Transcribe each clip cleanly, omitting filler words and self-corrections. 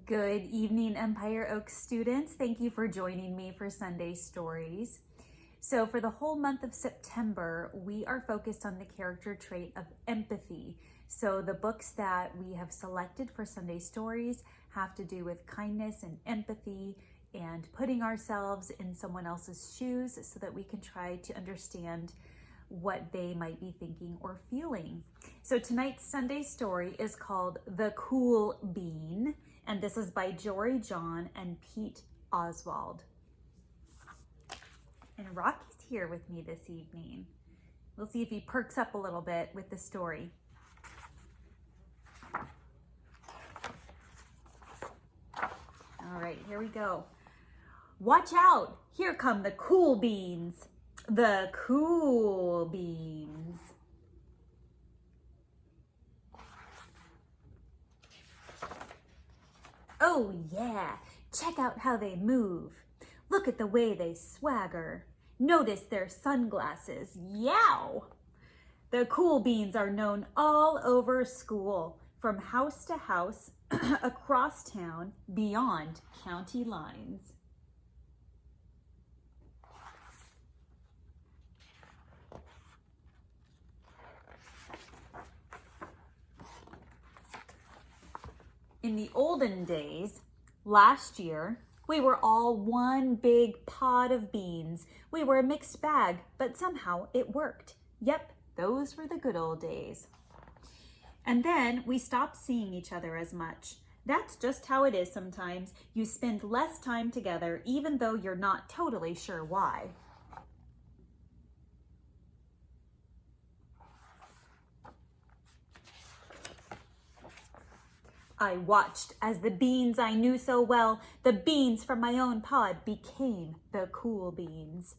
Good evening, Empire Oaks students. Thank you for joining me for Sunday Stories. So for the whole month of September, we are focused on the character trait of empathy. So the books that we have selected for Sunday Stories have to do with kindness and empathy and putting ourselves in someone else's shoes so that we can try to understand what they might be thinking or feeling. So tonight's Sunday story is called The Cool Bean, and this is by Jory John and Pete Oswald. And Rocky's here with me this evening. We'll see if he perks up a little bit with the story. All right, here we go. Watch out! Here come the cool beans. The cool beans. Oh yeah, check out how they move. Look at the way they swagger. Notice their sunglasses. Yow! The cool beans are known all over school, from house to house, across town, beyond county lines. In the olden days, last year, we were all one big pod of beans. We were a mixed bag, but somehow it worked. Yep, those were the good old days. And then we stopped seeing each other as much. That's just how it is sometimes. You spend less time together, even though you're not totally sure why. I watched as the beans I knew so well, the beans from my own pod, became the cool beans.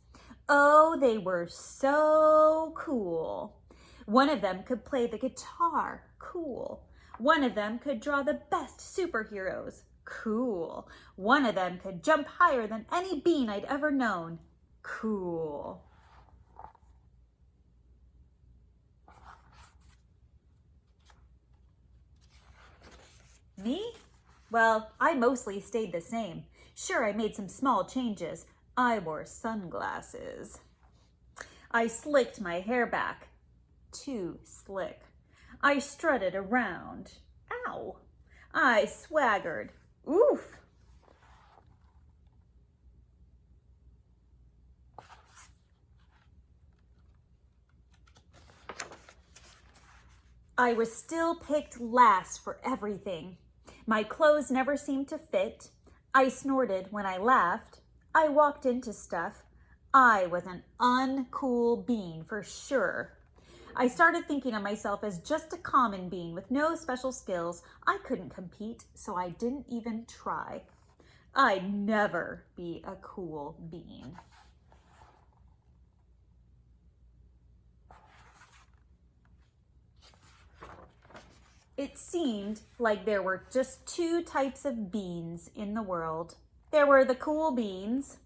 Oh, they were so cool. One of them could play the guitar, cool. One of them could draw the best superheroes, cool. One of them could jump higher than any bean I'd ever known, cool. Me? Well, I mostly stayed the same. Sure, I made some small changes. I wore sunglasses. I slicked my hair back. Too slick. I strutted around. Ow! I swaggered. Oof! I was still picked last for everything. My clothes never seemed to fit. I snorted when I laughed. I walked into stuff. I was an uncool bean for sure. I started thinking of myself as just a common bean with no special skills. I couldn't compete, so I didn't even try. I'd never be a cool bean. It seemed like there were just two types of beans in the world. There were the cool beans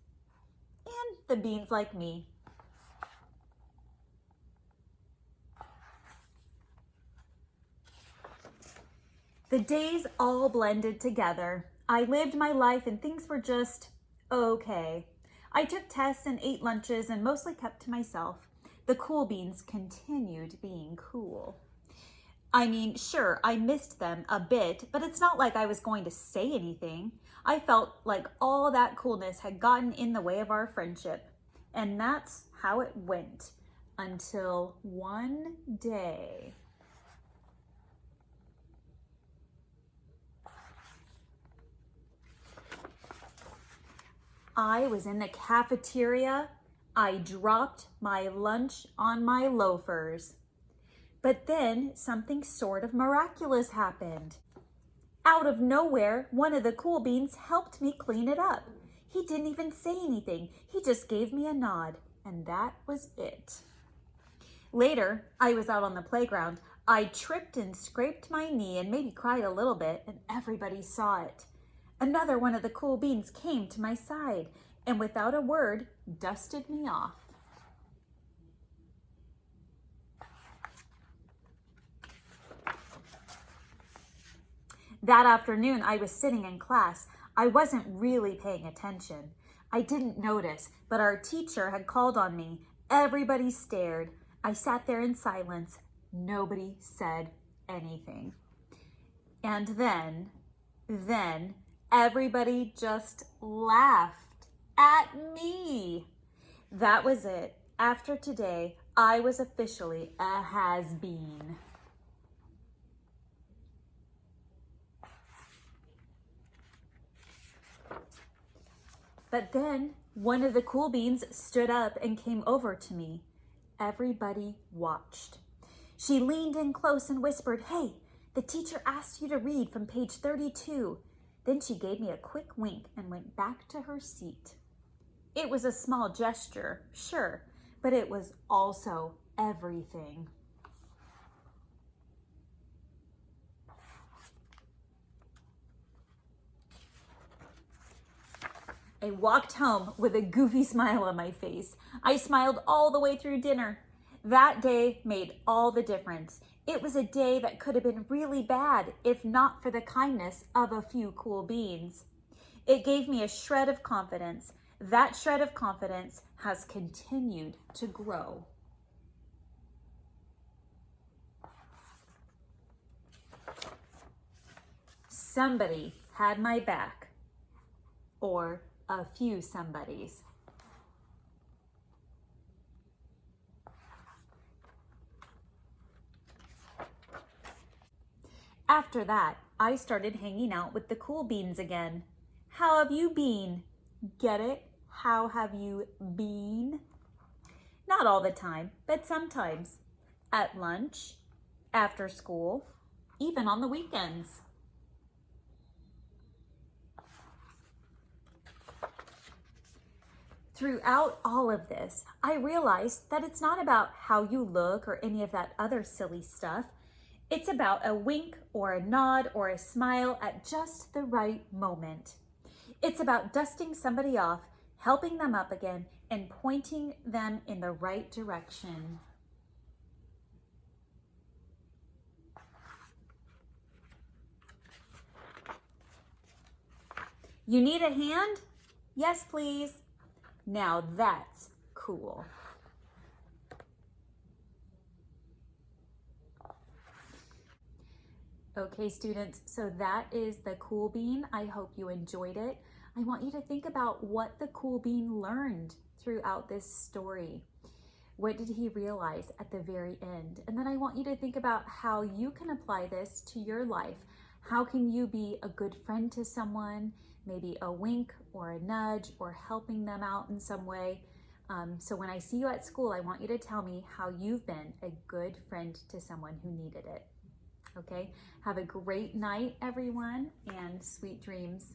and the beans like me. The days all blended together. I lived my life and things were just okay. I took tests and ate lunches and mostly kept to myself. The cool beans continued being cool. I mean, sure, I missed them a bit, but it's not like I was going to say anything. I felt like all that coolness had gotten in the way of our friendship. And that's how it went until one day. I was in the cafeteria. I dropped my lunch on my loafers. But then something sort of miraculous happened. Out of nowhere, one of the cool beans helped me clean it up. He didn't even say anything. He just gave me a nod, and that was it. Later, I was out on the playground. I tripped and scraped my knee and maybe cried a little bit, and everybody saw it. Another one of the cool beans came to my side and without a word, dusted me off. That afternoon, I was sitting in class. I wasn't really paying attention. I didn't notice, but our teacher had called on me. Everybody stared. I sat there in silence. Nobody said anything. And then everybody just laughed at me. That was it. After today, I was officially a has-been. But then one of the cool beans stood up and came over to me. Everybody watched. She leaned in close and whispered, "Hey, the teacher asked you to read from page 32. Then she gave me a quick wink and went back to her seat. It was a small gesture, sure, but it was also everything. I walked home with a goofy smile on my face. I smiled all the way through dinner. That day made all the difference. It was a day that could have been really bad if not for the kindness of a few cool beans. It gave me a shred of confidence. That shred of confidence has continued to grow. Somebody had my back, or a few somebodies. After that, I started hanging out with the cool beans again. How have you been? Get it? How have you been? Not all the time, but sometimes. At lunch, after school, even on the weekends. Throughout all of this, I realized that it's not about how you look or any of that other silly stuff. It's about a wink or a nod or a smile at just the right moment. It's about dusting somebody off, helping them up again, and pointing them in the right direction. You need a hand? Yes, please. Now that's cool. Okay, students, so that is the cool bean. I hope you enjoyed it. I want you to think about what the cool bean learned throughout this story. What did he realize at the very end? And then I want you to think about how you can apply this to your life. How can you be a good friend to someone, maybe a wink or a nudge or helping them out in some way? So when I see you at school, I want you to tell me how you've been a good friend to someone who needed it. Okay, have a great night, everyone, and sweet dreams.